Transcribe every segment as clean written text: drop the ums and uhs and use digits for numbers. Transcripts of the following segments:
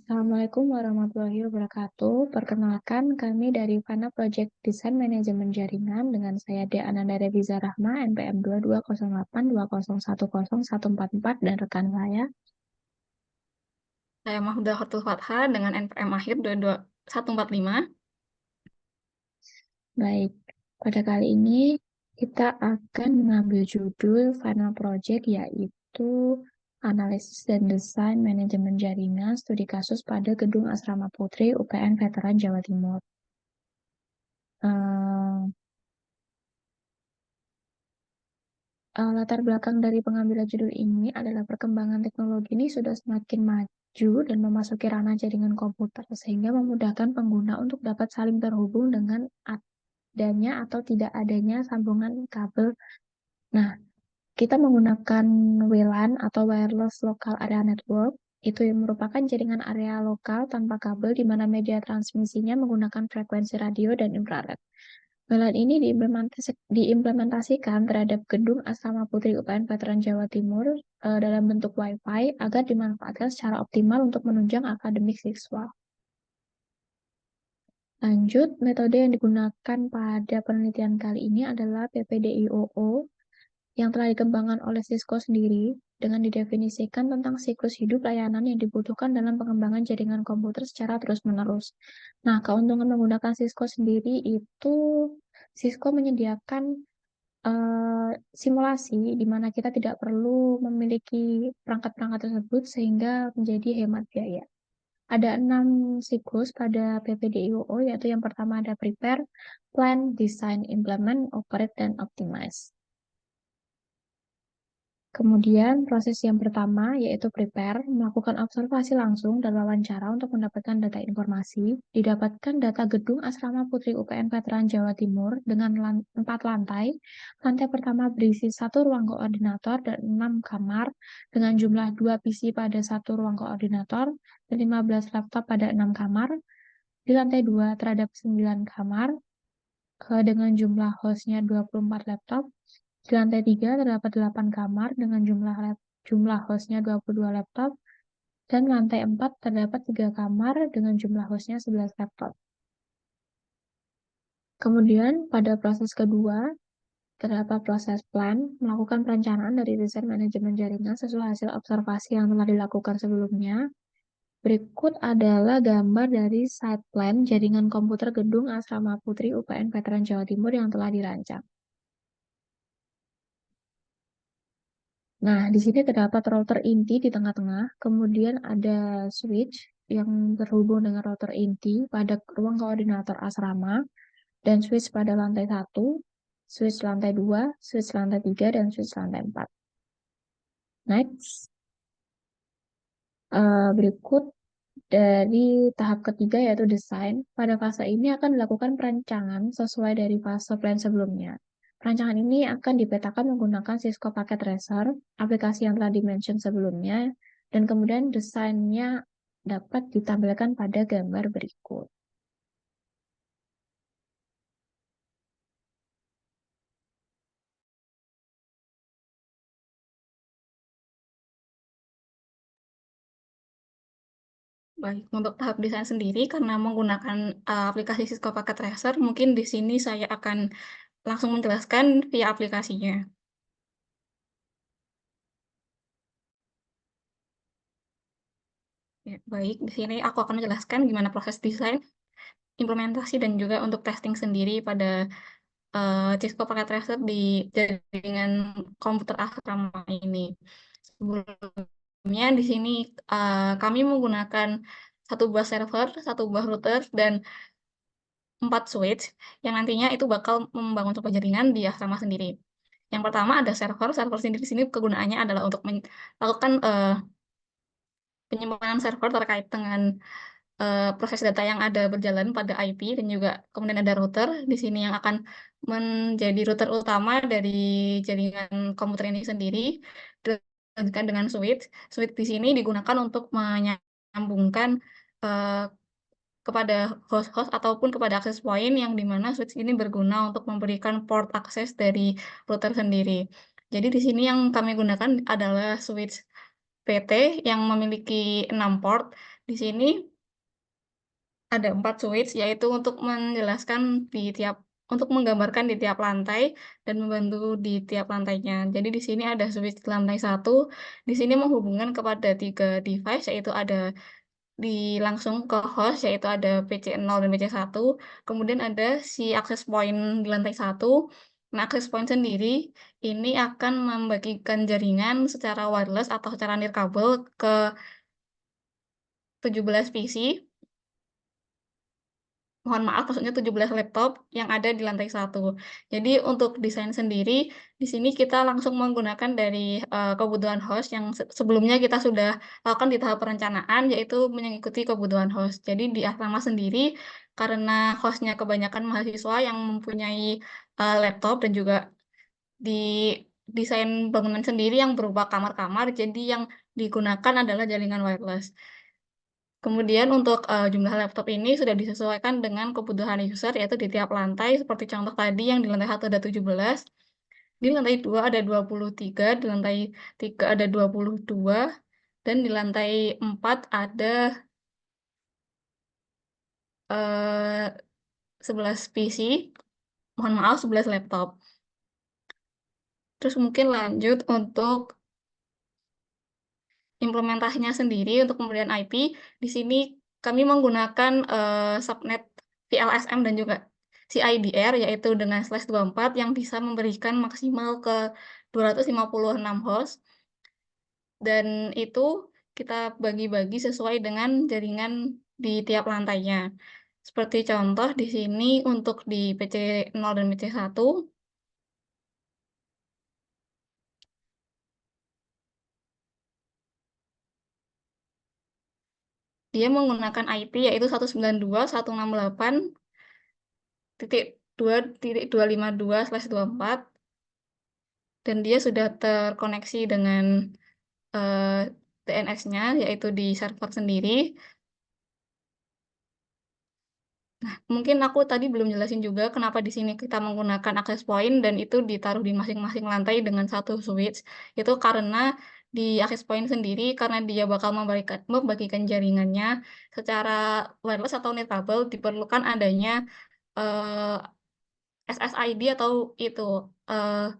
Assalamualaikum warahmatullahi wabarakatuh. Perkenalkan, kami dari Fana Project Design Manajemen Jaringan dengan saya D. Ananda Reviza Rahma, NPM 220820110144 dan rekan saya. Saya Mahfudah Khatul Fatha dengan NPM akhir 22145. Baik, pada kali ini kita akan mengambil judul Final Project yaitu Analisis dan Desain Manajemen Jaringan Studi Kasus pada Gedung Asrama Putri UPN Veteran Jawa Timur. Latar belakang dari pengambilan judul ini adalah perkembangan teknologi ini sudah semakin maju dan memasuki ranah jaringan komputer, sehingga memudahkan pengguna untuk dapat saling terhubung dengan adanya atau tidak adanya sambungan kabel. Nah, kita menggunakan WLAN atau Wireless Local Area Network, itu yang merupakan jaringan area lokal tanpa kabel di mana media transmisinya menggunakan frekuensi radio dan infrared. WLAN ini diimplementasikan terhadap gedung Asrama Putri UPN Veteran Jawa Timur dalam bentuk Wi-Fi agar dimanfaatkan secara optimal untuk menunjang akademik siswa. Lanjut, metode yang digunakan pada penelitian kali ini adalah PPDIOO yang telah dikembangkan oleh Cisco sendiri dengan didefinisikan tentang siklus hidup layanan yang dibutuhkan dalam pengembangan jaringan komputer secara terus-menerus. Nah, keuntungan menggunakan Cisco sendiri itu Cisco menyediakan simulasi di mana kita tidak perlu memiliki perangkat-perangkat tersebut sehingga menjadi hemat biaya. Ada 6 siklus pada PPDIOO, yaitu yang pertama ada prepare, plan, design, implement, operate, dan optimize. Kemudian proses yang pertama yaitu prepare, melakukan observasi langsung dan wawancara untuk mendapatkan data informasi. Didapatkan data gedung Asrama Putri UPN Veteran Jawa Timur dengan 4 lantai. Lantai pertama berisi 1 ruang koordinator dan 6 kamar dengan jumlah 2 PC pada 1 ruang koordinator dan 15 laptop pada 6 kamar. Di lantai 2 terhadap 9 kamar dengan jumlah hostnya 24 laptop. Di lantai 3 terdapat 8 kamar dengan jumlah hostnya 22 laptop, dan lantai 4 terdapat 3 kamar dengan jumlah hostnya 11 laptop. Kemudian pada proses kedua, terdapat proses plan, melakukan perencanaan dari desain manajemen jaringan sesuai hasil observasi yang telah dilakukan sebelumnya. Berikut adalah gambar dari site plan jaringan komputer gedung Asrama Putri UPN Veteran Jawa Timur yang telah dirancang. Nah, di sini terdapat router inti di tengah-tengah, kemudian ada switch yang terhubung dengan router inti pada ruang koordinator asrama, dan switch pada lantai 1, switch lantai 2, switch lantai 3, dan switch lantai 4. Next, berikut dari tahap ketiga yaitu desain. Pada fase ini akan dilakukan perancangan sesuai dari fase plan sebelumnya. Perancangan ini akan dipetakan menggunakan Cisco Packet Tracer, aplikasi yang telah dimention sebelumnya, dan kemudian desainnya dapat ditampilkan pada gambar berikut. Baik, untuk tahap desain sendiri, karena menggunakan aplikasi Cisco Packet Tracer, mungkin di sini saya akan langsung menjelaskan via aplikasinya. Ya, baik, di sini aku akan menjelaskan gimana proses desain, implementasi, dan juga untuk testing sendiri pada Cisco Packet Tracer di jaringan komputer asrama ini. Sebelumnya di sini kami menggunakan satu buah server, satu buah router, dan 4 switch yang nantinya itu bakal membangun sebuah jaringan di asrama sendiri. Yang pertama ada server sendiri di sini kegunaannya adalah untuk melakukan penyimpanan server terkait dengan proses data yang ada berjalan pada IP, dan juga kemudian ada router di sini yang akan menjadi router utama dari jaringan komputer ini sendiri, dilanjutkan dengan switch. Switch di sini digunakan untuk menyambungkan eh, kepada host-host ataupun kepada akses point yang dimana switch ini berguna untuk memberikan port akses dari router sendiri. Jadi di sini yang kami gunakan adalah switch PT yang memiliki 6 port. Di sini ada 4 switch, yaitu untuk menjelaskan untuk menggambarkan di tiap lantai dan membantu di tiap lantainya. Jadi di sini ada switch di lantai 1, di sini menghubungkan kepada 3 device, yaitu ada langsung ke host, yaitu ada PC0 dan PC1. Kemudian ada si access point di lantai 1. Nah, access point sendiri ini akan membagikan jaringan secara wireless atau secara nirkabel ke 17 PC. Mohon maaf, maksudnya 17 laptop yang ada di lantai 1. Jadi untuk desain sendiri, di sini kita langsung menggunakan dari kebutuhan host yang sebelumnya kita sudah lakukan di tahap perencanaan, yaitu mengikuti kebutuhan host. Jadi di asrama sendiri, karena hostnya kebanyakan mahasiswa yang mempunyai laptop dan juga di desain bangunan sendiri yang berupa kamar-kamar, jadi yang digunakan adalah jaringan wireless. Kemudian untuk jumlah laptop ini sudah disesuaikan dengan kebutuhan user, yaitu di tiap lantai, seperti contoh tadi yang di lantai 1 ada 17, di lantai 2 ada 23, di lantai 3 ada 22, dan di lantai 4 ada 11 PC, mohon maaf 11 laptop. Terus mungkin lanjut untuk implementasinya sendiri untuk pemberian IP. Di sini kami menggunakan subnet VLSM dan juga CIDR, yaitu dengan /24 yang bisa memberikan maksimal ke 256 host. Dan itu kita bagi-bagi sesuai dengan jaringan di tiap lantainya. Seperti contoh di sini untuk di PC0 dan PC1, dia menggunakan IP yaitu 192.168.2.252/24, dan dia sudah terkoneksi dengan DNS-nya, yaitu di server sendiri. Nah, mungkin aku tadi belum jelasin juga kenapa di sini kita menggunakan access point dan itu ditaruh di masing-masing lantai dengan satu switch. Itu karena di access point sendiri, karena dia bakal membagikan jaringannya secara wireless atau nirkabel, diperlukan adanya eh, SSID atau itu eh,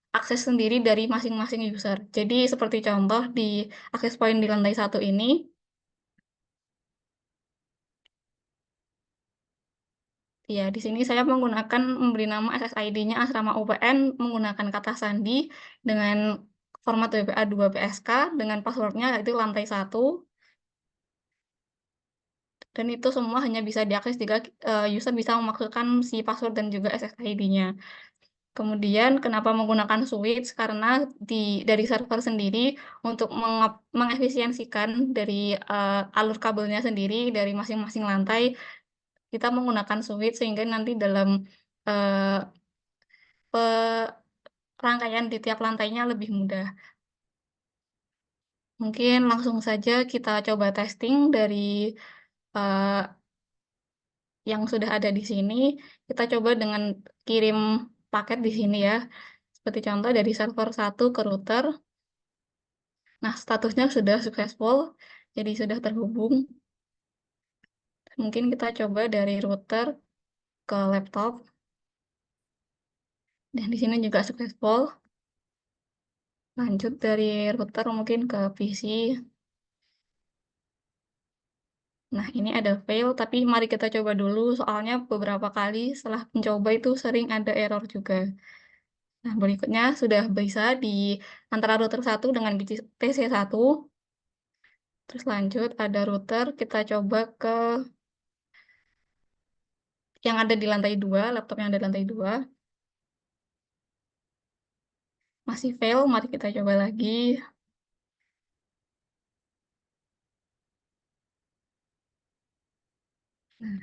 akses sendiri dari masing-masing user. Jadi seperti contoh di access point di lantai 1 ini, ya di sini saya menggunakan memberi nama SSID-nya Asrama UPN menggunakan kata sandi dengan format WPA 2 PSK dengan passwordnya yaitu lantai 1, dan itu semua hanya bisa diakses jika user bisa memasukkan si password dan juga SSID-nya. Kemudian kenapa menggunakan switch? Karena dari server sendiri untuk mengefisiensikan dari alur kabelnya sendiri dari masing-masing lantai, kita menggunakan switch sehingga nanti dalam eh, rangkaian di tiap lantainya lebih mudah. Mungkin langsung saja kita coba testing dari eh, yang sudah ada di sini. Kita coba dengan kirim paket di sini ya. Seperti contoh dari server 1 ke router. Nah, statusnya sudah successful, jadi sudah terhubung. Mungkin kita coba dari router ke laptop. Dan di sini juga successful. Lanjut dari router mungkin ke PC. Nah, ini ada fail, tapi mari kita coba dulu, soalnya beberapa kali setelah mencoba itu sering ada error juga. Nah, berikutnya sudah bisa di antara router 1 dengan PC1. Terus lanjut, ada router, kita coba ke yang ada di lantai 2, laptop yang ada di lantai 2. Masih fail, mari kita coba lagi. Nah,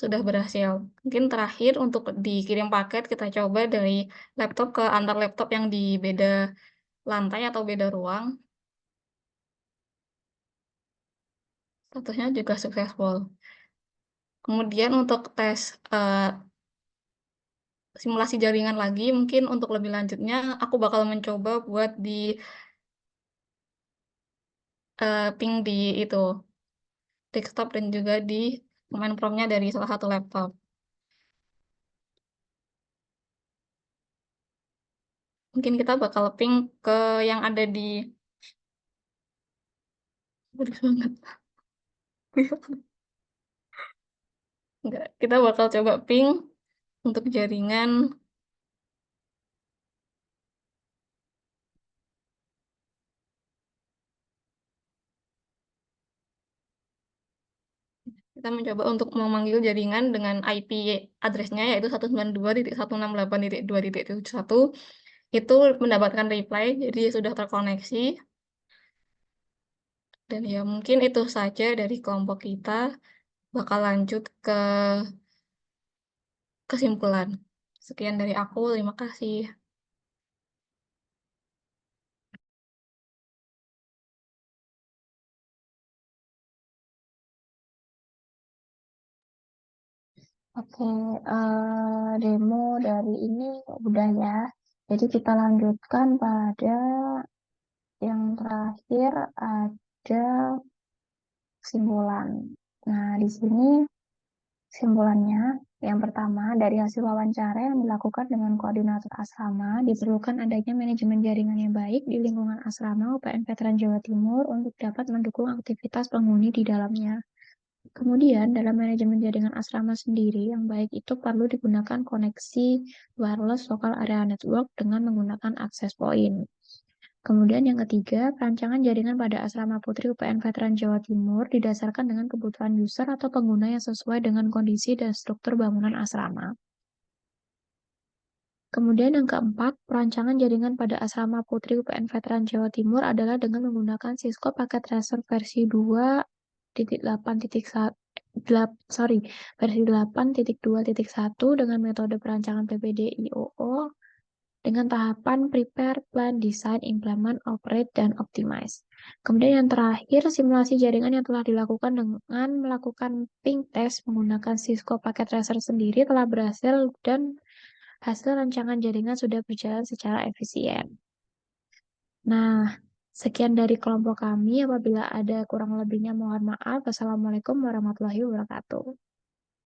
sudah berhasil. Mungkin terakhir untuk dikirim paket, kita coba dari laptop ke antar laptop yang di beda lantai atau beda ruang. Statusnya juga successful. Kemudian untuk tes simulasi jaringan lagi, mungkin untuk lebih lanjutnya aku bakal mencoba buat di ping di itu desktop dan juga di command prompt-nya dari salah satu laptop. Mungkin kita bakal ping ke yang ada di Waduh, banget. Enggak, kita bakal coba ping untuk jaringan. Kita mencoba untuk memanggil jaringan dengan IP address-nya yaitu 192.168.2.71. Itu mendapatkan reply, jadi sudah terkoneksi. Dan ya mungkin itu saja dari kelompok kita. Bakal lanjut ke kesimpulan. Sekian dari aku, terima kasih. Oke, demo dari ini udah ya. Jadi kita lanjutkan pada yang terakhir ada kesimpulan. Nah, di sini kesimpulannya yang pertama dari hasil wawancara yang dilakukan dengan koordinator asrama diperlukan adanya manajemen jaringan yang baik di lingkungan asrama UPN Veteran Jawa Timur untuk dapat mendukung aktivitas penghuni di dalamnya. Kemudian, dalam manajemen jaringan asrama sendiri, yang baik itu perlu digunakan koneksi wireless local area network dengan menggunakan access point. Kemudian yang ketiga, perancangan jaringan pada asrama putri UPN Veteran Jawa Timur didasarkan dengan kebutuhan user atau pengguna yang sesuai dengan kondisi dan struktur bangunan asrama. Kemudian yang keempat, perancangan jaringan pada asrama putri UPN Veteran Jawa Timur adalah dengan menggunakan Cisco Packet Tracer versi 2.8.1 versi 8.2.1 dengan metode perancangan PPDIOO dengan tahapan prepare, plan, design, implement, operate, dan optimize. Kemudian yang terakhir, simulasi jaringan yang telah dilakukan dengan melakukan ping test menggunakan Cisco Packet Tracer sendiri telah berhasil dan hasil rancangan jaringan sudah berjalan secara efisien. Nah, sekian dari kelompok kami. Apabila ada kurang lebihnya mohon maaf. Wassalamualaikum warahmatullahi wabarakatuh.